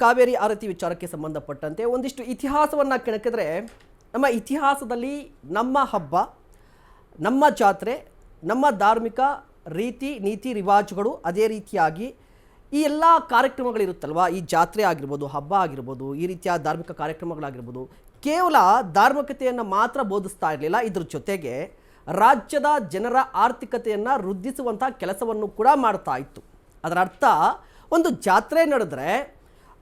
ಕಾವೇರಿ ಆರತಿ ವಿಚಾರಕ್ಕೆ ಸಂಬಂಧಪಟ್ಟಂತೆ ಒಂದಿಷ್ಟು ಇತಿಹಾಸವನ್ನು ಕೆಣಕಿದ್ರೆ ನಮ್ಮ ಇತಿಹಾಸದಲ್ಲಿ ನಮ್ಮ ಹಬ್ಬ, ನಮ್ಮ ಜಾತ್ರೆ, ನಮ್ಮ ಧಾರ್ಮಿಕ ರೀತಿ ನೀತಿ ರಿವಾಜುಗಳು, ಅದೇ ರೀತಿಯಾಗಿ ಈ ಎಲ್ಲ ಕಾರ್ಯಕ್ರಮಗಳಿರುತ್ತಲ್ವ, ಈ ಜಾತ್ರೆ ಆಗಿರ್ಬೋದು, ಹಬ್ಬ ಆಗಿರ್ಬೋದು, ಈ ರೀತಿಯ ಧಾರ್ಮಿಕ ಕಾರ್ಯಕ್ರಮಗಳಾಗಿರ್ಬೋದು, ಕೇವಲ ಧಾರ್ಮಿಕತೆಯನ್ನು ಮಾತ್ರ ಬೋಧಿಸ್ತಾ ಇರಲಿಲ್ಲ. ಇದ್ರ ಜೊತೆಗೆ ರಾಜ್ಯದ ಜನರ ಆರ್ಥಿಕತೆಯನ್ನು ವೃದ್ಧಿಸುವಂಥ ಕೆಲಸವನ್ನು ಕೂಡ ಮಾಡ್ತಾ ಇತ್ತು. ಅದರ ಅರ್ಥ, ಒಂದು ಜಾತ್ರೆ ನಡೆದ್ರೆ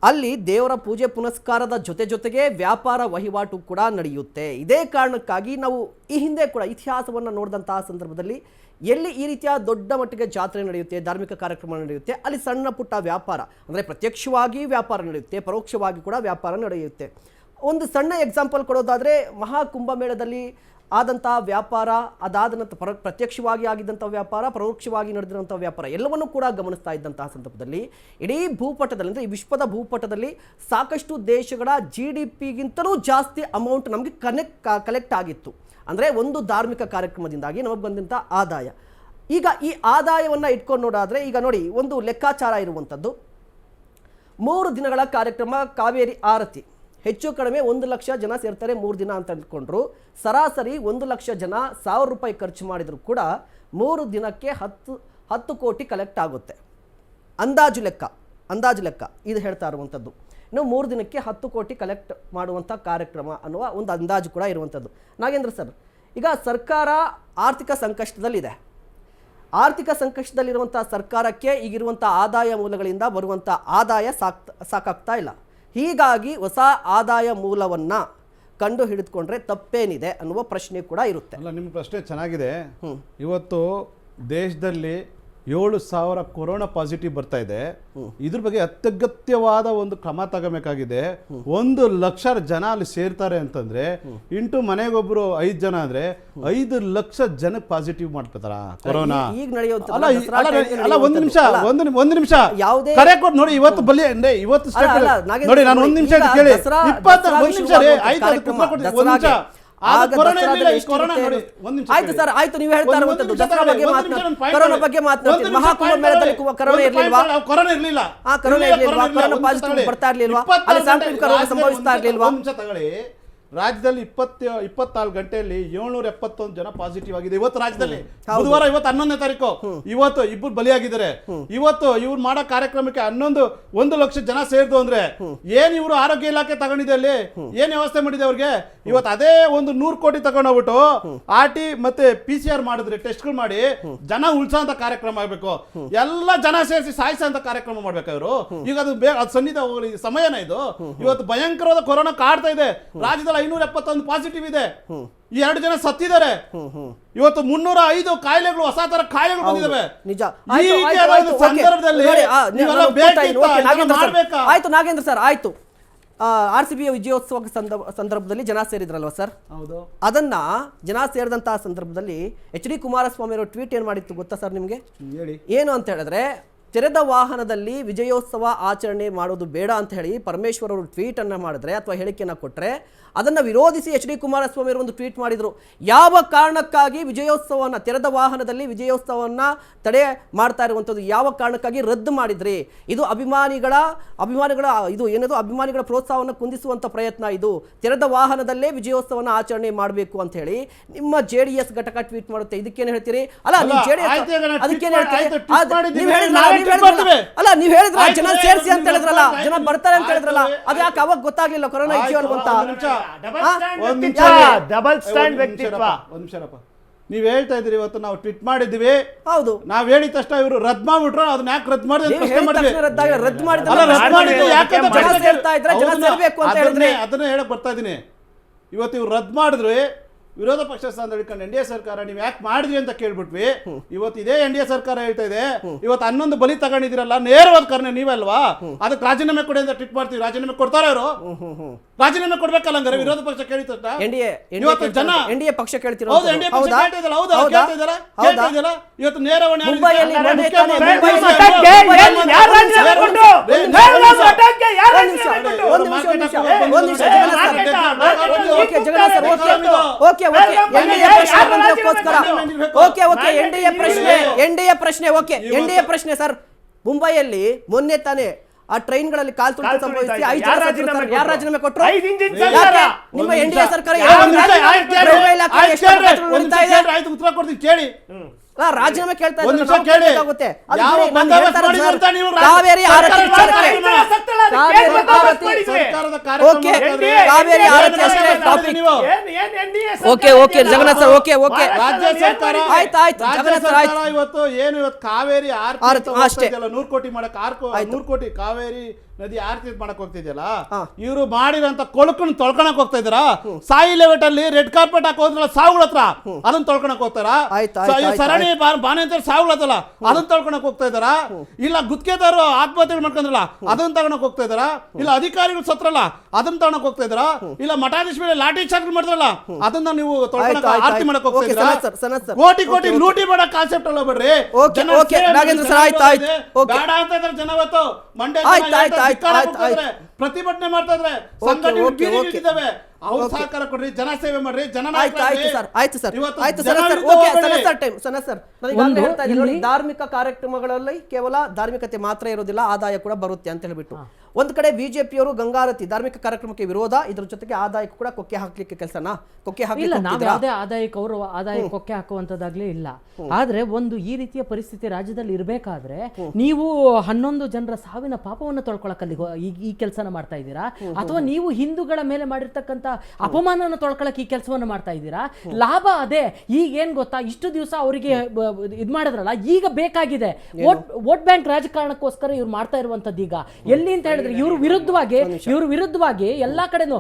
ಅಲ್ಲಿ ದೇವರ ಪೂಜೆ ಪುನಸ್ಕಾರದ ಜೊತೆಗೆ ವ್ಯಾಪಾರ ವಹಿವಾಟು ಕೂಡ ನಡೆಯುತ್ತೆ. ಇದೇ ಕಾರಣಕ್ಕಾಗಿ ನಾವು ಈ ಹಿಂದೆ ಕೂಡ ಇತಿಹಾಸವನ್ನು ನೋಡಿದಂತಹ ಸಂದರ್ಭದಲ್ಲಿ ಎಲ್ಲಿ ಈ ರೀತಿಯ ದೊಡ್ಡ ಮಟ್ಟಿಗೆ ಜಾತ್ರೆ ನಡೆಯುತ್ತೆ, ಧಾರ್ಮಿಕ ಕಾರ್ಯಕ್ರಮ ನಡೆಯುತ್ತೆ, ಅಲ್ಲಿ ಸಣ್ಣ ಪುಟ್ಟ ವ್ಯಾಪಾರ ಅಂದರೆ ಪ್ರತ್ಯಕ್ಷವಾಗಿ ವ್ಯಾಪಾರ ನಡೆಯುತ್ತೆ, ಪರೋಕ್ಷವಾಗಿ ಕೂಡ ವ್ಯಾಪಾರ ನಡೆಯುತ್ತೆ. ಒಂದು ಸಣ್ಣ ಎಕ್ಸಾಂಪಲ್ ಕೊಡೋದಾದರೆ, ಮಹಾಕುಂಭಮೇಳದಲ್ಲಿ ಆದಂತಹ ವ್ಯಾಪಾರ, ಅದಾದ ನಂತರ ಪ್ರತ್ಯಕ್ಷವಾಗಿ ಆಗಿದ್ದಂಥ ವ್ಯಾಪಾರ, ಪರೋಕ್ಷವಾಗಿ ನಡೆದಿರುವಂಥ ವ್ಯಾಪಾರ ಎಲ್ಲವನ್ನೂ ಕೂಡ ಗಮನಿಸ್ತಾ ಇದ್ದಂತಹ ಸಂದರ್ಭದಲ್ಲಿ ಇಡೀ ಭೂಪಟದಲ್ಲಿ, ಅಂದರೆ ಈ ವಿಶ್ವದ ಭೂಪಟದಲ್ಲಿ ಸಾಕಷ್ಟು ದೇಶಗಳ GDPಗಿಂತಲೂ ಜಾಸ್ತಿ ಅಮೌಂಟ್ ನಮಗೆ ಕಲೆಕ್ಟ್ ಆಗಿತ್ತು. ಅಂದರೆ ಒಂದು ಧಾರ್ಮಿಕ ಕಾರ್ಯಕ್ರಮದಿಂದಾಗಿ ನಮಗೆ ಬಂದಂಥ ಆದಾಯ. ಈಗ ಈ ಆದಾಯವನ್ನು ಇಟ್ಕೊಂಡು ನೋಡಾದರೆ, ಈಗ ನೋಡಿ, ಒಂದು ಲೆಕ್ಕಾಚಾರ ಇರುವಂಥದ್ದು, 3 ದಿನಗಳ ಕಾರ್ಯಕ್ರಮ ಕಾವೇರಿ ಆರತಿ, ಹೆಚ್ಚು ಕಡಿಮೆ 1 ಲಕ್ಷ ಜನ ಸೇರ್ತಾರೆ 3 ದಿನ ಅಂತ ಅಂದ್ಕೊಂಡ್ರು. ಸರಾಸರಿ 1 ಲಕ್ಷ ಜನ 1000 ರೂಪಾಯಿ ಖರ್ಚು ಮಾಡಿದ್ರು ಕೂಡ 3 ದಿನಕ್ಕೆ 10 ಕೋಟಿ ಕಲೆಕ್ಟ್ ಆಗುತ್ತೆ. ಅಂದಾಜು ಲೆಕ್ಕ ಇದು ಹೇಳ್ತಾ ಇರುವಂಥದ್ದು. ಇನ್ನು 3 ದಿನಕ್ಕೆ 10 ಕೋಟಿ ಕಲೆಕ್ಟ್ ಮಾಡುವಂಥ ಕಾರ್ಯಕ್ರಮ ಅನ್ನುವ ಒಂದು ಅಂದಾಜು ಕೂಡ ಇರುವಂಥದ್ದು. ನಾಗೇಂದ್ರ ಸರ್, ಈಗ ಸರ್ಕಾರ ಆರ್ಥಿಕ ಸಂಕಷ್ಟದಲ್ಲಿದೆ. ಆರ್ಥಿಕ ಸಂಕಷ್ಟದಲ್ಲಿರುವಂಥ ಸರ್ಕಾರಕ್ಕೆ ಈಗಿರುವಂಥ ಆದಾಯ ಮೂಲಗಳಿಂದ ಬರುವಂಥ ಆದಾಯ ಸಾಕಾಗ್ತಾ ಇಲ್ಲ. ಹೀಗಾಗಿ ಹೊಸ ಆದಾಯ ಮೂಲವನ್ನು ಕಂಡು ಹಿಡಿದುಕೊಂಡ್ರೆ ತಪ್ಪೇನಿದೆ ಅನ್ನುವ ಪ್ರಶ್ನೆ ಕೂಡ ಇರುತ್ತೆ. ಅಲ್ಲ, ನಿಮ್ಮ ಪ್ರಶ್ನೆ ಚೆನ್ನಾಗಿದೆ. ಇವತ್ತು ದೇಶದಲ್ಲಿ 7,000 ಕೊರೋನಾ ಪಾಸಿಟಿವ್ ಬರ್ತಾ ಇದೆ. ಇದ್ರ ಬಗ್ಗೆ ಅತ್ಯಗತ್ಯವಾದ ಒಂದು ಕ್ರಮ ತಗೋಬೇಕಾಗಿದೆ. 1 ಲಕ್ಷ ಜನ ಅಲ್ಲಿ ಸೇರ್ತಾರೆ ಅಂತಂದ್ರೆ, ಇಂಟು ಮನೆಗೊಬ್ರು 5 ಜನ ಅಂದ್ರೆ 5 ಲಕ್ಷ ಜನಕ್ಕೆ ಪಾಸಿಟಿವ್ ಮಾಡ್ತಾರ ಕೊರೋನಾ. ಈಗ ನಡೆಯುವಂತ ಒಂದು ನಿಮಿಷ ಕರೆ ಕೊಟ್ಟು ನೋಡಿ. ಇವತ್ತು ಬಲಿ ಅಂದ್ರೆ ಇವತ್ತು ನೋಡಿ, ನಾನು 1 ನಿಮಿಷ ಕೇಳಿ, 21 ನಿಮಿಷ ರೀ, ಆಯ್ತು, ಅದು ಕುತ್ರ ಕೊಡ್ತೀನಿ, 1 ನಿಮಿಷ. ಆಯ್ತು ಸರ್, ಆಯ್ತು, ನೀವು ಹೇಳ್ತಾ ಇರುವಂತದ್ದು ದಸರಾ ಬಗ್ಗೆ ಕೊರೋನಾ ಬಗ್ಗೆ ಮಾತನಾಡ್ತೀವಿ. ಮಹಾಕುಂಭ ಮೇಳದಲ್ಲಿ ಕೊರೋನಾ ಇರ್ಲಿಲ್ವಾ? ಕೊರೋನಾ ಪಾಸಿಟಿವ್ ಬರ್ತಾ ಇರ್ಲಿಲ್ವಾ? ಅಲ್ಲಿ ಸಾಂಕ್ರಾಮಿಕ ರೋಗ ಸಂಭವಿಸ್ತಾ ಇರ್ಲಿಲ್ವಾ? ರಾಜ್ಯದಲ್ಲಿ 24 ಗಂಟೆಯಲ್ಲಿ 771 ಜನ ಪಾಸಿಟಿವ್ ಆಗಿದೆ ಇವತ್ತು ರಾಜ್ಯದಲ್ಲಿ. ಬುಧವಾರ, ಇವತ್ತು 11ನೇ ತಾರೀಕು, ಇವತ್ತು 2 ಬಲಿಯಾಗಿದ್ದಾರೆ. ಇವತ್ತು ಇವ್ರು ಮಾಡೋ ಕಾರ್ಯಕ್ರಮಕ್ಕೆ 1 ಲಕ್ಷ ಜನ ಸೇರಿದ್ರು ಅಂದ್ರೆ ಏನ್ ಇವರು ಆರೋಗ್ಯ ಇಲಾಖೆ ತಗೊಂಡಿದೆ, ಅಲ್ಲಿ ಏನ್ ವ್ಯವಸ್ಥೆ ಮಾಡಿದೆ ಅವ್ರಿಗೆ? ಇವತ್ತು ಅದೇ 100 ಕೋಟಿ ತಗೊಂಡೋಗ್ಬಿಟ್ಟು RT ಮತ್ತೆ PCR ಮಾಡಿದ್ರೆ, ಟೆಸ್ಟ್ಗಳು ಮಾಡಿ ಜನ ಉಳ್ಸೋಂತ ಕಾರ್ಯಕ್ರಮ ಆಗ್ಬೇಕು. ಎಲ್ಲ ಜನ ಸೇರಿಸಿ ಸಾಯಿಸೋಂತ ಕಾರ್ಯಕ್ರಮ ಮಾಡ್ಬೇಕು ಇವರು. ಈಗ ಅದು ಸನ್ನಿಧ ಸಮಯನ ಇದು. ಇವತ್ತು ಭಯಂಕರವಾದ ಕೊರೋನಾ ಕಾಡ್ತಾ ಇದೆ. ರಾಜ್ಯದಲ್ಲಿ 571 ಪಾಸಿಟಿವ್ ಇದೆ. 2 ಜನ ಸತ್ತಿದ್ದಾರೆ. ಇವತ್ತು 305 ಕಾಯಿಲೆಗಳು, ಹೊಸ ತರ ಕಾಯಿಲೆಗಳು ಬಂದಿದ್ದಾವೆ. ನಿಜ. ಸಂದರ್ಭದಲ್ಲಿ ಆಯ್ತು ನಾಗೇಂದ್ರ ಸರ್, ಆಯ್ತು, RCB ವಿಜಯೋತ್ಸವ ಸಂದರ್ಭದಲ್ಲಿ ಜನ ಸೇರಿದ್ರಲ್ವ ಸರ್? ಹೌದು. ಅದನ್ನ ಜನ ಸೇರಿದಂತಹ ಸಂದರ್ಭದಲ್ಲಿ HD ಕುಮಾರಸ್ವಾಮಿ ಅವರು ಟ್ವೀಟ್ ಏನ್ ಮಾಡಿತ್ತು ಗೊತ್ತಾ ಸರ್ ನಿಮ್ಗೆ? ಏನು ಅಂತ ಹೇಳಿದ್ರೆ, ತೆರೆದ ವಾಹನದಲ್ಲಿ ವಿಜಯೋತ್ಸವ ಆಚರಣೆ ಮಾಡೋದು ಬೇಡ ಅಂತ ಹೇಳಿ ಪರಮೇಶ್ವರ್ ಅವರು ಟ್ವೀಟ್ ಅನ್ನ ಮಾಡಿದ್ರೆ ಅಥವಾ ಹೇಳಿಕೆಯನ್ನ ಕೊಟ್ಟರೆ, ಅದನ್ನು ವಿರೋಧಿಸಿ HD ಕುಮಾರಸ್ವಾಮಿ ಅವರು ಒಂದು ಟ್ವೀಟ್ ಮಾಡಿದ್ರು. ಯಾವ ಕಾರಣಕ್ಕಾಗಿ ವಿಜಯೋತ್ಸವವನ್ನು, ತೆರೆದ ವಾಹನದಲ್ಲಿ ವಿಜಯೋತ್ಸವವನ್ನು ತಡೆ ಮಾಡ್ತಾ ಇರುವಂಥದ್ದು ಯಾವ ಕಾರಣಕ್ಕಾಗಿ ರದ್ದು ಮಾಡಿದ್ರಿ? ಇದು ಅಭಿಮಾನಿಗಳ ಇದು ಏನದು, ಅಭಿಮಾನಿಗಳ ಪ್ರೋತ್ಸಾಹವನ್ನು ಕುಂದಿಸುವಂಥ ಪ್ರಯತ್ನ. ಇದು ತೆರೆದ ವಾಹನದಲ್ಲೇ ವಿಜಯೋತ್ಸವನ ಆಚರಣೆ ಮಾಡಬೇಕು ಅಂತ ಹೇಳಿ ನಿಮ್ಮ JDS ಘಟಕ ಟ್ವೀಟ್ ಮಾಡುತ್ತೆ. ಇದಕ್ಕೇನು ಹೇಳ್ತೀರಿ? ಅಲ್ಲ, ಅದಕ್ಕೇನು ಹೇಳ್ತೀರಿ? ಅಲ್ಲ, ನೀವು ಹೇಳಿದ್ರ ಜನ ಸೇರಿಸಿ ಅಂತ ಹೇಳಿದ್ರಲ್ಲ, ಜನ ಬರ್ತಾರೆ ಅಂತ ಹೇಳಿದ್ರಲ್ಲ, ಅದು ಯಾಕೆ ಅವಾಗ ಗೊತ್ತಾಗ್ಲಿಲ್ಲ ಕೊರೋನಾ ಇದೆಯೋ ಅಂತ? ಡಬಲ್ ಸ್ಟ್ಯಾಂಡ್ ವ್ಯಕ್ತಿತ್ವ. ನೀವ್ ಹೇಳ್ತಾ ಇದ್ರಿ, ಇವತ್ತು ನಾವು ಟ್ವೀಟ್ ಮಾಡಿದ್ವಿ. ಹೌದು, ನಾವ್ ಹೇಳಿದ ತಕ್ಷಣ ಇವರು ರದ್ದು ಮಾಡ್ಬಿಟ್ರು. ಅದನ್ನ ಯಾಕೆ ರದ್ದು ಮಾಡಿದ್ರೆ ಅದನ್ನ ಹೇಳಕ್ ಬರ್ತಾ ಇದೀನಿ. ಇವತ್ತು ಇವ್ರು ರದ್ದು ಮಾಡಿದ್ರು, ವಿರೋಧ ಪಕ್ಷ ಸ್ಥಾನ ಹಿಡ್ಕೊಂಡು NDA ಸರ್ಕಾರ ನೀವು ಯಾಕೆ ಮಾಡಿದ್ರಿ ಅಂತ ಕೇಳ್ಬಿಟ್ವಿ. ಇವತ್ತು ಇದೇ NDA ಸರ್ಕಾರ ಹೇಳ್ತಾ ಇದೆ, ಇವತ್ತು 11 ಬಲಿ ತಗೊಂಡಿದಿರಲ್ಲ, ನೇರವಾದ ಕಾರಣ ನೀವಲ್ವಾ, ಅದಕ್ಕೆ ರಾಜೀನಾಮೆ ಕೊಡಿ ಅಂತ ಟ್ವೀಟ್ ಮಾಡ್ತೀವಿ. ರಾಜೀನಾಮೆ ಕೊಡ್ತಾರ ಅವರು? ರಾಜೀನಾಮೆ ಕೊಡ್ಬೇಕಲ್ಲ ಹಂಗಾರೆ ವಿರೋಧ ಪಕ್ಷ ಕೇಳಿದ ತಕ್ಷಣ. ಇವತ್ತು ಜನ NDA ಪಕ್ಷ ಕೇಳ್ತಿರೋ ಇವತ್ತು ನೇರವಾಣಿ ಎನ್ಡಿಎ ಪ್ರಶ್ನೆ ಸರ್. ಮುಂಬೈಯಲ್ಲಿ ಮೊನ್ನೆ ತಾನೇ ಆ ಟ್ರೈನ್ಗಳಲ್ಲಿ ಕಾಲ್ ತುಳಿತ ಸಂಭವಿಸಿ 5 ಜನ ಸತ್ತರು. ಯಾರು ರಾಜೀನಾಮೆ ಕೊಟ್ಟರು? 5 ಇಂಜಿನ್ ಸರ್ಕಾರ. ನಿಮ್ಮ NDA ಸರ್ಕಾರ ಉತ್ತರ ಕೊಡ್ತೀನಿ ಕೇಳಿ. ರಾಜೀನಾಮೆ ಕೇಳ್ತಾ ಒಂದು ನಿಮಿಷ ಕೇಳಿ. ಕಾವೇರಿ ಆರತಿ ವಿಚಾರಕ್ಕೆ ಓಕೆ ಜಗನ್ನಾಥ್ ಸರ್ ಓಕೆ ರಾಜ್ಯ ಸರ್ಕಾರ ಆಯ್ತು ಜಗನ್ನಾಥ್ ಸರ್ ಆಯ್ತು. ಇವತ್ತು ಏನು ಇವತ್ತು ಕಾವೇರಿ ಆರತಿ ಅಷ್ಟೇ 100 ಕೋಟಿ ಮಾಡಕ್ 100 ಕೋಟಿ ಕಾವೇರಿ ನದಿ ಆರತಿ ಮಾಡಕ್ ಹೋಗ್ತಿದ್ಯಲ್ಲ, ಇವರು ಮಾಡಿರೋಂತ ಕೊಳಕನ್ನು ತೊಳ್ಕೊಳಕ್ ಹೋಗ್ತಾ ಇದಾರ. ಸಾಯಿ ಲೆವೆಟ್ ಅಲ್ಲಿ ರೆಡ್ ಕಾರ್ಪೆಟ್ ಹಾಕಿ ಹೋದ್ರಲ್ಲ ಸಾವುಗಳ ಹತ್ರ, ಅದನ್ನ ತೊಳ್ಕೊಳಕ್ ಹೋಗ್ತಾರ. ಸರಣಿ ಬಾಣಂತರ ಸಾವುಗಳತ್ತಲ್ಲ ಅದನ್ನ ತೊಳ್ಕೊಳಕ್ ಹೋಗ್ತಾ ಇದಾರ. ಇಲ್ಲ ಗುತ್ತಿಗೆದಾರರು ಆತ್ಮಹತ್ಯೆ ಮಾಡ್ಕೊಂಡ್ರಲ್ಲ ಅದನ್ನ ತಗೊಳಕ್ ಹೋಗ್ತಾ ಇದಾರ. ಇಲ್ಲ ಅಧಿಕಾರಿಗಳು ಸತ್ರಲ್ಲ ಅದನ್ನ ತಗೊಳಕ್ ಹೋಗ್ತಾ ಇದಾರ. ಇಲ್ಲ ಮಠಾಧೀಶ ಮೇಲೆ ಲಾಠಿ ಚಾರ್ಜ್ ಮಾಡಿದ್ರಲ್ಲ ಅದನ್ನ ನೀವು ತೊಳ್ಕೊಳಕ್ ಆರತಿ ಮಾಡಕ್ ಹೋಗ್ತಾ ಇದಾರ. ಕೋಟಿ ಲೂಟಿ ಮಾಡೋ ಕಾನ್ಸೆಪ್ಟ್ ಅಲ್ಲ ಬಿಡ್ರಿ. ಬೇಡ ಅಂತ ಇದ್ರೆ ಜನ ಇವತ್ತು ಮಂಡ್ಯ ಪ್ರತಿಭಟನೆ ಮಾಡ್ತಾ ಇದ್ರೆ ಸಂಘಟನೆ ಅವ್ರು ಸಹಕಾರ ಕೊಡ್ರಿ, ಜನ ಸೇವೆ ಮಾಡ್ರಿ, ಧಾರ್ಮಿಕ ಕಾರ್ಯಕ್ರಮಗಳಲ್ಲಿ ಕೇವಲ ಧಾರ್ಮಿಕತೆ ಮಾತ್ರ ಇರೋದಿಲ್ಲ, ಆದಾಯ ಕೂಡ ಬರುತ್ತೆ ಅಂತ ಹೇಳ್ಬಿಟ್ಟು ಒಂದ್ ಕಡೆ ಬಿಜೆಪಿಯವರು ಗಂಗಾರತಿ ಧಾರ್ಮಿಕ ಕಾರ್ಯಕ್ರಮಕ್ಕೆ ವಿರೋಧ, ಇದ್ರ ಜೊತೆಗೆ ಆದಾಯಕ್ಕೂ ಕೂಡ ಕೊಕ್ಕೆ ಹಾಕ್ಲಿಕ್ಕೆ ಕೆಲಸನ ಕೊಕ್ಕೆ ಇಲ್ಲ. ನಾವು ಯಾವುದೇ ಆದಾಯಕ್ಕೆ ಅವರು ಆದಾಯ ಕೊಕ್ಕೆ ಹಾಕುವಂತದ್ದಾಗ್ಲೇ ಇಲ್ಲ. ಆದ್ರೆ ಒಂದು ಈ ರೀತಿಯ ಪರಿಸ್ಥಿತಿ ರಾಜ್ಯದಲ್ಲಿ ಇರಬೇಕಾದ್ರೆ ನೀವು 11 ಜನರ ಸಾವಿನ ಪಾಪವನ್ನು ತೊಳ್ಕೊಳಕಲ್ಲಿ ಈ ಕೆಲಸನ ಮಾಡ್ತಾ ಇದ್ದೀರಾ, ಅಥವಾ ನೀವು ಹಿಂದೂಗಳ ಮೇಲೆ ಮಾಡಿರ್ತಕ್ಕಂಥ ಅಪಮಾನವನ್ನು ತೊಳ್ಕೊಳಕ್ ಈ ಕೆಲಸವನ್ನು ಮಾಡ್ತಾ ಇದ್ದೀರಾ? ಲಾಭ ಅದೇ. ಈಗ ಏನ್ ಗೊತ್ತಾ, ಇಷ್ಟು ದಿವಸ ಅವರಿಗೆ ಇದ್ ಮಾಡಿದ್ರಲ್ಲ, ಈಗ ಬೇಕಾಗಿದೆ ವೋಟ್ ಬ್ಯಾಂಕ್ ರಾಜಕಾರಣಕ್ಕೋಸ್ಕರ ಇವ್ರು ಮಾಡ್ತಾ ಇರುವಂತದ್ದು. ಈಗ ಎಲ್ಲಿ ಅಂತ ಹೇಳಿದ್ರೆ ಇವ್ರ ವಿರುದ್ಧವಾಗಿ ಎಲ್ಲಾ ಕಡೆನೂ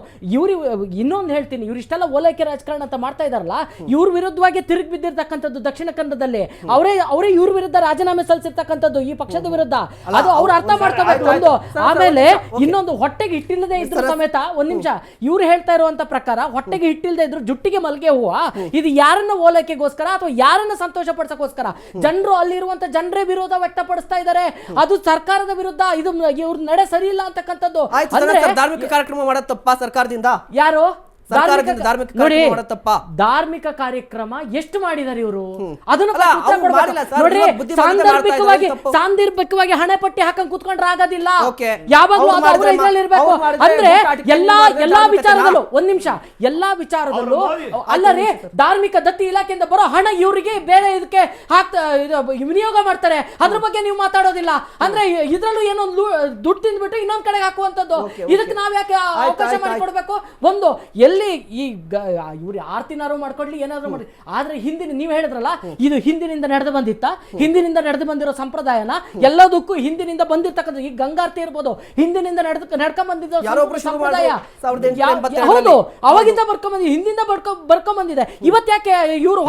ಇನ್ನೊಂದು ಹೇಳ್ತೀನಿ, ಇವ್ರು ಇಷ್ಟೆಲ್ಲ ಓಲೈಕೆ ರಾಜಕಾರಣ ಅಂತ ಮಾಡ್ತಾ ಇದಾರಲ್ಲ, ಇವ್ರ ವಿರುದ್ಧವಾಗಿ ತಿರುಗಿ ಬಿದ್ದಿರ್ತಕ್ಕಂಥದ್ದು ದಕ್ಷಿಣ ಕನ್ನಡದಲ್ಲಿ ಅವರೇ ಇವ್ರ ವಿರುದ್ಧ ರಾಜೀನಾಮೆ ಸಲ್ಲಿಸಿರ್ತಕ್ಕಂಥದ್ದು ಈ ಪಕ್ಷದ ವಿರುದ್ಧ. ಅದು ಅವ್ರು ಅರ್ಥ ಮಾಡ್ಕೋಬೇಕು ಒಂದು. ಆಮೇಲೆ ಇನ್ನೊಂದು, ಹೊಟ್ಟೆಗೆ ಹಿಟ್ಟಿಲ್ಲದೆ ಇದ್ರು ಸಮೇತ ಒಂದ್ ನಿಮಿಷ, ಇವ್ರು ಹೇಳ್ತಾ ಇರುವಂತ ಪ್ರಕಾರ ಹೊಟ್ಟೆಗೆ ಹಿಟ್ಟಿಲ್ಲದೆ ಇದ್ರು ಜುಟ್ಟಿಗೆ ಮಲ್ಗೆ ಹೂವ. ಇದು ಯಾರನ್ನ ಓಲೈಕೆಗೋಸ್ಕರ ಅಥವಾ ಯಾರನ್ನ ಸಂತೋಷ ಪಡಿಸೋಕೋಸ್ಕರ? ಜನರು ಅಲ್ಲಿರುವಂತ ಜನರೇ ವಿರೋಧ ವ್ಯಕ್ತಪಡಿಸ್ತಾ ಇದ್ದಾರೆ, ಅದು ಸರ್ಕಾರದ ವಿರುದ್ಧ. ಇದು ಇವ್ರ ನಡೆ ಸರಿ ಇಲ್ಲ ಅಂತಕ್ಕಂಥದ್ದು. ಧಾರ್ಮಿಕ ಕಾರ್ಯಕ್ರಮ ಮಾಡೋದು ತಪ್ಪ ಸರ್ಕಾರದಿಂದ? ಯಾರು ಧಾರ್ಮಿಕ ಕಾರ್ಯಕ್ರಮ ಎಷ್ಟು ಮಾಡಿದಾರೆ ಇವರು? ಅದನ್ನು ಸಾಂದರ್ಭಿಕವಾಗಿ ಹಣೆ ಪಟ್ಟಿ ಹಾಕಂಗ್ ಕುತ್ಕೊಂಡ್ರೆ ಆಗೋದಿಲ್ಲ. ಯಾವಾಗ್ಲೂ ಇರ್ಬೇಕು. ಅಂದ್ರೆ ಎಲ್ಲಾ ವಿಚಾರದಲ್ಲೂ ಒಂದ್ ನಿಮಿಷ, ಎಲ್ಲಾ ವಿಚಾರದಲ್ಲೂ ಅಲ್ಲರಿ, ಧಾರ್ಮಿಕ ದತ್ತಿ ಇಲಾಖೆಯಿಂದ ಬರೋ ಹಣ ಇವರಿಗೆ ಬೇರೆ ಇದಕ್ಕೆ ವಿನಿಯೋಗ ಮಾಡ್ತಾರೆ, ಅದ್ರ ಬಗ್ಗೆ ನೀವು ಮಾತಾಡೋದಿಲ್ಲ. ಅಂದ್ರೆ ಇದ್ರಲ್ಲೂ ಏನೋ ದುಡ್ಡು ತಿಂದ್ಬಿಟ್ಟು ಇನ್ನೊಂದ್ ಕಡೆಗೆ ಹಾಕುವಂತದ್ದು. ಇದಕ್ಕೆ ನಾವ್ ಯಾಕೆ ಅವಕಾಶ ಮಾಡಿಕೊಡ್ಬೇಕು? ಒಂದು ಎಲ್ಲಿ ಇವ್ರು ಆರ್ತಿನಾರು ಮಾಡ್ಕೊಡ್ಲಿ, ಏನಾದ್ರು ಮಾಡಿ. ಆದ್ರೆ ನೀವ್ ಹೇಳಿದ್ರಲ್ಲ, ಇದು ಹಿಂದಿನಿಂದ ನಡೆದು ಬಂದಿರೋ ಸಂಪ್ರದಾಯನ, ಎಲ್ಲದಕ್ಕೂ ಹಿಂದಿನಿಂದ ಬಂದಿರ್ತಕ್ಕಂಥ ಈ ಗಂಗಾರ್ತಿ ಇರ್ಬೋದು, ಹಿಂದಿನಿಂದ ನಡ್ಕೊಂಡ್ ಬಂದಿರೋ ಸಂಪ್ರದಾಯ. ಹೌದು, ಅವಾಗಿಂದ ಹಿಂದಿಂದ ಬರ್ಕೊಂಡ್ ಬಂದಿದೆ. ಇವತ್ ಯಾಕೆ ಇವರು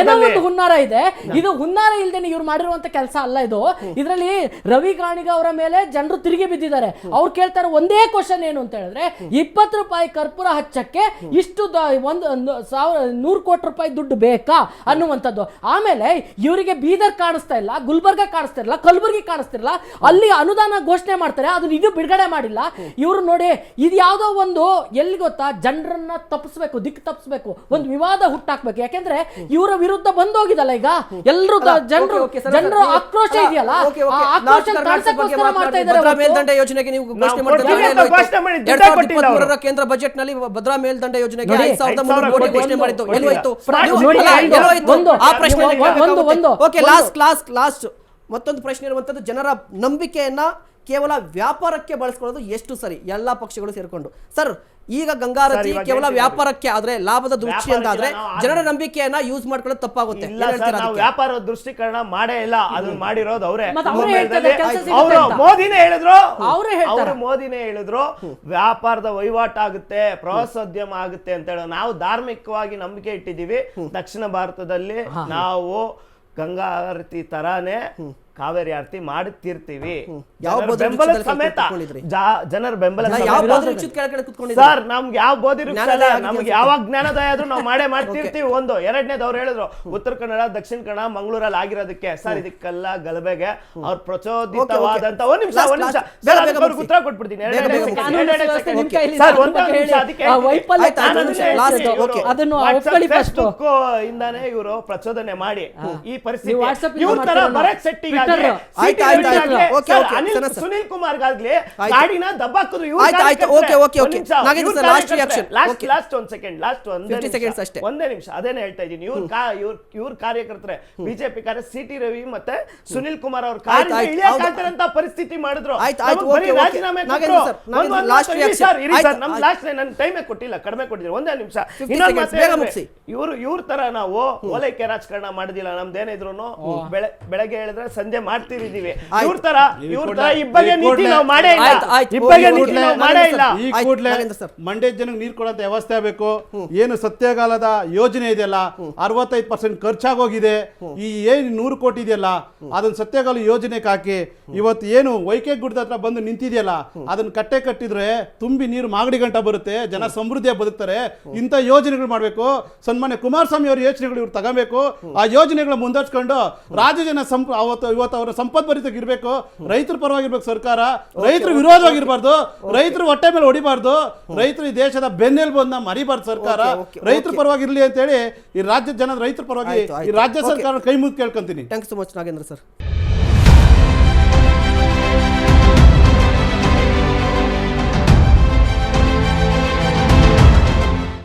ಏನೋ ಒಂದು ಹುನ್ನಾರ ಇದೆ. ಇದು ಹುನ್ನಾರ ಇಲ್ದೇನೆ ಇವ್ರು ಮಾಡಿರುವಂತ ಕೆಲಸ ಅಲ್ಲ ಇದು. ಇದರಲ್ಲಿ ರವಿ ಗಾಣಿಗ ಅವರ ಮೇಲೆ ಜನರು ತಿರುಗಿ ಬಿದ್ದಿದ್ದಾರೆ. ಅವ್ರು ಕೇಳ್ತಾರೆ ಒಂದೇ ಕ್ವಶನ್ ಏನು ಅಂತ ಹೇಳಿದ್ರೆ, 20 ರೂಪಾಯಿ ಕರ್ಪೂರ ಹಚ್ಚಕ್ಕೆ ಇಷ್ಟು 100 ಕೋಟಿ ರೂಪಾಯಿ ದುಡ್ಡು ಬೇಕಾ ಅನ್ನುವಂಥದ್ದು. ಆಮೇಲೆ ಇವರಿಗೆ ಬೀದರ್ ಕಾಣಿಸ್ತಾ ಇಲ್ಲ, ಗುಲ್ಬರ್ಗ ಕಾಣಿಸ್ತಾ ಇಲ್ಲ, ಕಲಬುರಗಿ ಕಾಣಿಸ್ತಿರಲ್ಲ, ಅಲ್ಲಿ ಅನುದಾನ ಘೋಷಣೆ ಮಾಡ್ತಾರೆ, ಅದನ್ನ ಇದು ಬಿಡುಗಡೆ ಮಾಡಿಲ್ಲ. ಇವರು ನೋಡಿ, ಇದು ಯಾವ್ದೋ ಒಂದು ಎಲ್ಲಿ ಗೊತ್ತಾ, ಜನರನ್ನ ತಪ್ಪಿಸ್ಬೇಕು, ದಿಕ್ಕು ತಪ್ಪಿಸ್ಬೇಕು, ಒಂದು ವಿವಾದ ಹುಟ್ಟಾಕ್ಬೇಕು. ಯಾಕೆಂದ್ರೆ ಇವರ ವಿರುದ್ಧ ಬಂದೋಗಿದಲ್ಲ ಈಗ ಎಲ್ಲರೂ ಜನರ ಆಕ್ರೋಶ ಇದೆಯಲ್ಲ, ಆಕ್ರೋಶ ಮಾಡ್ತಾ ಇದ್ದಾರೆ. ಮೇಲ್ದಂಡ ಯೋಜನೆಗೆ ನೀವು ಘೋಷಣೆ ಮಾಡಿದ್ರೆ ಕೇಂದ್ರ ಬಜೆಟ್ ನಲ್ಲಿ ಭದ್ರಾ ಮೇಲ್ದಂಡ ಯೋಜನೆಗೆ 5,300 ಕೋಟಿ ಘೋಷಣೆ ಮಾಡಿದ್ದು ಎಲ್ಲೋಯ್ತು? ಆ ಪ್ರಶ್ನೆ ಲಾಸ್ಟ್ ಮತ್ತೊಂದು ಪ್ರಶ್ನೆ ಇರುವಂತದ್ದು, ಜನರ ನಂಬಿಕೆಯನ್ನ ಕೇವಲ ವ್ಯಾಪಾರಕ್ಕೆ ಬಳಸ್ಕೊಳ್ಳೋದು ಎಷ್ಟು ಸರಿ? ಎಲ್ಲಾ ಪಕ್ಷಗಳು ಸೇರ್ಕೊಂಡು ಸರ್, ಈಗ ಗಂಗಾರತಿ ಕೇವಲ ವ್ಯಾಪಾರಕ್ಕೆ ಆದ್ರೆ, ಲಾಭದ ದೃಷ್ಟಿಯಿಂದ ಆದ್ರೆ ಜನರ ನಂಬಿಕೆಯನ್ನ ಯೂಸ್ ಮಾಡ್ಕೊಳ್ಳೋದು ತಪ್ಪಾಗುತ್ತೆ. ವ್ಯಾಪಾರ ದೃಷ್ಟಿಕರಣ ಮಾಡೇ ಇಲ್ಲ, ಅದನ್ನ ಮಾಡಿರೋದು ಅವರೇ. ಮೋದಿನೇ ಹೇಳಿದ್ರು ವ್ಯಾಪಾರದ ವಹಿವಾಟು ಆಗುತ್ತೆ, ಪ್ರವಾಸೋದ್ಯಮ ಆಗುತ್ತೆ ಅಂತ ಹೇಳೋ. ನಾವು ಧಾರ್ಮಿಕವಾಗಿ ನಂಬಿಕೆ ಇಟ್ಟಿದ್ದೀವಿ. ದಕ್ಷಿಣ ಭಾರತದಲ್ಲಿ ನಾವು ಗಂಗಾ ಆರತಿ ತರಾನೇ ಕಾವೇರಿ ಆರತಿ ಮಾಡುತ್ತಿರ್ತೀವಿ. ಬೆಂಬಲ ಸಮೇತ ಜನರ ಬೆಂಬಲ ಸರ್, ನಮ್ಗೆ ಯಾವ ಬೋಧಿ ನಮ್ಗೆ ಯಾವಾಗ ಜ್ಞಾನೋದಯ ಆದ್ರೂ ನಾವು ಮಾಡ್ತಿರ್ತೀವಿ. ಒಂದು ಎರಡನೇದು ಅವ್ರು ಹೇಳಿದ್ರು ಉತ್ತರ ಕನ್ನಡ ದಕ್ಷಿಣ ಕನ್ನಡ ಮಂಗಳೂರಲ್ಲಿ ಆಗಿರೋದಕ್ಕೆ. ಸರ್, ಇದಕ್ಕೆಲ್ಲ ಗಲಭೆಗೆ ಅವ್ರು ಪ್ರಚೋದಿತವಾದಂತ ಒಂದ್ ನಿಮಿಷ ಉತ್ತರ ಕೊಟ್ಬಿಡ್ತೀನಿ. ಇಂದಾನೆ ಇವರು ಪ್ರಚೋದನೆ ಮಾಡಿ ಈ ಪರಿಸ್ಥಿತಿ ಇವ್ರ ತರ ಬರಕ್ ಸೆಟ್ಟಿಗೆ ಡಾಕ್ಟರ್. ಆಯ್ತು, ಆಯ್ತು, ಆಯ್ತು. Okay, okay. ಸರಿ, ಸರ್. ಸುನಿಲ್ ಕುಮಾರ್ಗಾಗ್ಲಿ ಆಯ್ತು. ಗಾಡಿನ ದಬ್ಬಾಕಿದ್ರು ಇವ್ರು ಆಯ್ತು, ಆಯ್ತು. Okay, okay, okay. ಒಂದ್ ನಿಮಿಷ, ನಾಗೇಂದ್ರ ಇವ್ರು sir, last ಕಾರ್ಯಕರ್ತರೆ. reaction. Last, okay. last ಒಂದ್ ಸೆಕೆಂಡ್, ಲಾಸ್ಟ್ 50 seconds ಅಷ್ಟೇ. ಒಂದೇ ನಿಮಿಷ, ಅದೇನೆ ಹೇಳ್ತಾ ಇದ್ದೀನಿ. ಇವ್ರ ಕಾರ್ಯಕರ್ತರೆ ಬಿಜೆಪಿ ಕಾರ್ಯ ಸಿಟಿ ರವಿ ಮತ್ತೆ ಸುನಿಲ್ ಕುಮಾರ್ ಅವ್ರ ಆಯ್ತು, ಆಯ್ತು. ಇಳಿಯಕಾಗ್ತಾರಂತ ಪರಿಸ್ಥಿತಿ ಮಾಡಿದ್ರು. ಆಯ್ತು, ಆಯ್ತು. ನಮಗ್ ಬರೀ ಓಕೆ, ಓಕೆ. ರಾಜೀನಾಮೆ ನಾಗೇಂದ್ರ ಕೊಟ್ರು. ಸರ್, ನಾಗೇಂದ್ರ ಒಂದ್ last ಮಾತು ಇರಿ reaction. ಸರ್, ಇರಿ ಆಯ್ತು, ಸರ್, ನಮ್ ಆಯ್ತು. ಲಾಸ್ಟ್ ನನ್ ಟೈಮೇ ಕೊಟ್ಟಿಲ್ಲ, ಕಡಿಮೆ ಕೊಟ್ಟಿದ್ರು. ಒಂದೇ ನಿಮಿಷ. 50 ಇನ್ನೊಂದ್ seconds, ಮಾತು ಬೇಗ ಹೇಳಿದ್ರೆ, ಮುಗ್ಸಿ. ಇವ್ರ ತರ ನಾವು ಓಲೈಕೆ ರಾಜಕಾರಣ ಮಾಡಿದಿಲ್ಲ. ನಮ್ದೇನಿದ್ರು ಬೆಳಗ್ಗೆ ಹೇಳಿದ್ರೆ ಸಂಜೆ ಮಾಡ್ತಿರಿದೀವಿ. ಇವ್ರ ತರ ಇಬ್ಬಗೆ ನೀತಿ ನಾವು ಮಾಡೇ ಇಲ್ಲ. ಆಯ್ತು, ಆಯ್ತು. ಇಬ್ಬಗೆ ಓಕೆ, ನೀತಿ ಓಕೆ. ನಾವು ಮಾಡೇ ಇಲ್ಲ. ಈ ಆಯ್ತು, ಕೂಡಲೇ ನಾಗೇಂದ್ರ ಸರ್. ಮಂಡ್ಯ ಜನಕ್ಕೆ ನೀರು ಕೊಡೋಂತ ವ್ಯವಸ್ಥೆ ಆಗಬೇಕು. ಏನು ಸತ್ಯಗಾಲದ ಯೋಜನೆ ಇದೆಯಲ್ಲ 65% ಖರ್ಚಾಗೋಗಿದೆ. ಈ ಏನು 100 ಕೋಟಿ ಇದೆಯಲ್ಲ ಅದನ್ನ ಸತ್ಯಗಾಲ ಯೋಜನೆಗೆ ಹಾಕಿ ಇವತ್ತು ಏನು ವೈಕೆ ಗುಡ್ಡ ಹತ್ರ ಬಂದು ನಿಂತಿದೆಯಲ್ಲ ಅದನ್ನ ಕಟ್ಟೆ ಕಟ್ಟಿದ್ರೆ ತುಂಬಿ ನೀರು ಮಾಗಡಿ ಗಂಟ ಬರುತ್ತೆ, ಜನ ಸಮೃದ್ಧಿಯಾಗಿ ಬದುಕ್ತಾರೆ. ಇಂಥ ಯೋಜನೆಗಳು ಮಾಡಬೇಕು. ಸನ್ಮಾನ್ಯ ಕುಮಾರಸ್ವಾಮಿ ಅವರ ಯೋಜನೆಗಳು ಇವ್ರು ತಗೋಬೇಕು. ಆ ಯೋಜನೆಗಳ ಮುಂದರ್ಸ್ಕೊಂಡು ರಾಜ್ಯ ಜನ ಇವತ್ತು ಅವರ ಸಂಪದ್ಭರಿತಗಿರ್ಬೇಕು. ರೈತರ ಪರವಾಗಿರ್ಬೇಕು ಸರ್ಕಾರ. ರೈತರ ವಿರೋಧವಾಗಿರ್ಬಾರ್ದು. ರೈತರು ಹೊಟ್ಟೆ ಮೇಲೆ ಹೊಡಿಬಾರ್ದು. ರೈತರು ಈ ದೇಶದ ಬೆನ್ನೆಲುಬನ್ನ ಮರಿಬಾರ್ದು ಸರ್ಕಾರ. ರೈತರ ಪರವಾಗಿರ್ಲಿ ಅಂತ ಹೇಳಿ ಈ ರಾಜ್ಯದ ಜನ ರೈತರ ಪರವಾಗಿ ಆಯ್ತು, ಆಯ್ತು. ಈ ರಾಜ್ಯ ಸರ್ಕಾರ ಕೈ ಮುಗಿ ಕೇಳ್ಕೊಂತೀನಿ. Thank you so much Nagendra sir.